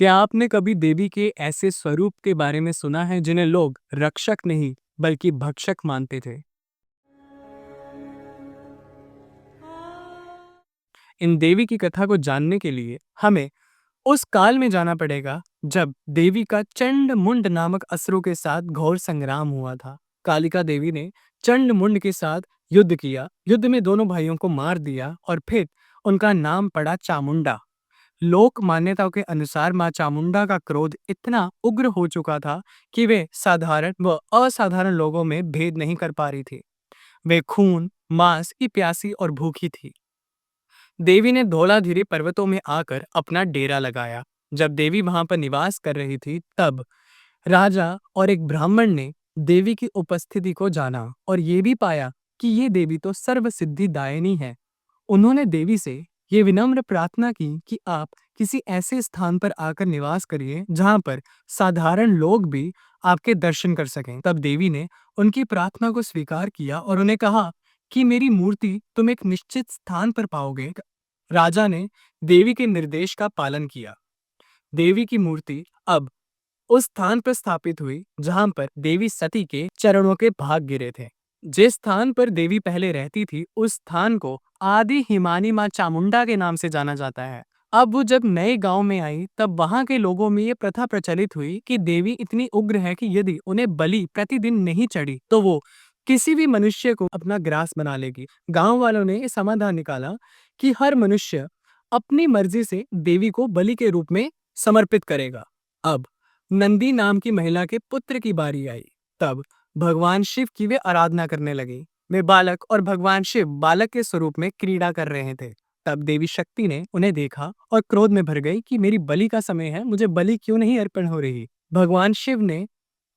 क्या आपने कभी देवी के ऐसे स्वरूप के बारे में सुना है जिन्हें लोग रक्षक नहीं बल्कि भक्षक मानते थे? इन देवी की कथा को जानने के लिए हमें उस काल में जाना पड़ेगा जब देवी का चंड मुंड नामक असुरों के साथ घोर संग्राम हुआ था। कालिका देवी ने चंड मुंड के साथ युद्ध किया। युद्ध में दोनों भाइयों को मार दिया और फिर उनका नाम पड़ा चामुंडा। लोक मान्यताओं के अनुसार मां चामुंडा का क्रोध इतना उग्र हो चुका था कि वे साधारण व असाधारण लोगों में भेद नहीं कर पा रही थी। वे खून, मांस की प्यासी और भूखी थी। देवी ने धौलाधारी पर्वतों में आकर अपना डेरा लगाया। जब देवी वहां पर निवास कर रही थी, तब राजा और एक ब्राह्मण ने देवी की उपस्थिति को जाना और ये भी पाया कि ये देवी तो सर्व सिद्धिदायिनी है। उन्होंने देवी से ये विनम्र प्रार्थना की कि आप किसी ऐसे स्थान पर आकर निवास करिए जहां पर साधारण लोग भी आपके दर्शन कर सकें। तब देवी ने उनकी प्रार्थना को स्वीकार किया और उन्हें कहा कि मेरी मूर्ति तुम एक निश्चित स्थान पर पाओगे। राजा ने देवी के निर्देश का पालन किया। देवी की मूर्ति अब उस स्थान पर स्थापित हुई जहां पर देवी सती के चरणों के भाग गिरे थे। जिस स्थान पर देवी पहले रहती थी, उस स्थान को आदि हिमानी मां चामुंडा के नाम से जाना जाता है। अब वो जब नए गांव में आई, तब वहां के लोगों में ये प्रथा प्रचलित हुई कि देवी इतनी उग्र है कि यदि उन्हें बलि प्रतिदिन नहीं चढ़ी तो वो किसी भी मनुष्य को अपना ग्रास बना लेगी। गांव वालों ने ये समाधान निकाला कि हर मनुष्य अपनी मर्जी से देवी को बलि के रूप में समर्पित करेगा। अब नंदी नाम की महिला के पुत्र की बारी आई। तब भगवान शिव की वे आराधना करने लगी। वे बालक और भगवान शिव बालक के स्वरूप में क्रीड़ा कर रहे थे। तब देवी शक्ति ने उन्हें देखा और क्रोध में भर गई कि मेरी बलि का समय है, मुझे बलि क्यों नहीं अर्पण हो रही। भगवान शिव ने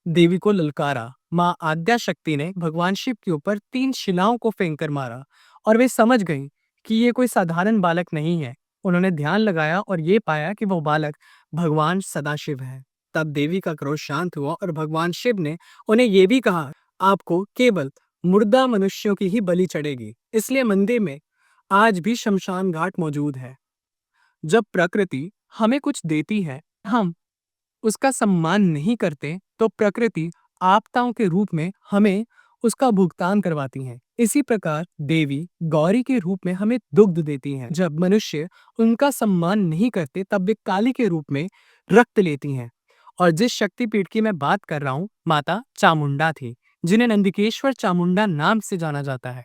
देवी को ललकारा। मां आद्या शक्ति ने भगवान शिव के ऊपर 3 शिलाओं को फेंक कर मारा और वे समझ गईं कि ये कोई साधारण बालक नहीं है। उन्होंने ध्यान लगाया और ये पाया कि वो बालक भगवान सदाशिव है। तब देवी का क्रोध शांत हुआ और भगवान शिव ने उन्हें ये भी कहा, आपको केवल मुर्दा मनुष्यों की ही बलि चढ़ेगी। इसलिए मंदिर में आज भी शमशान घाट मौजूद है। जब प्रकृति हमें कुछ देती है, हम उसका सम्मान नहीं करते, तो प्रकृति आपदाओं के रूप में हमें उसका भुगतान करवाती है। इसी प्रकार देवी गौरी के रूप में हमें दुग्ध देती हैं। जब मनुष्य उनका सम्मान नहीं करते, तब वे काली के रूप में रक्त लेती हैं। और जिस शक्तिपीठ की मैं बात कर रहा हूँ, माता चामुंडा थी, जिन्हें नंदिकेश्वर चामुंडा नाम से जाना जाता है।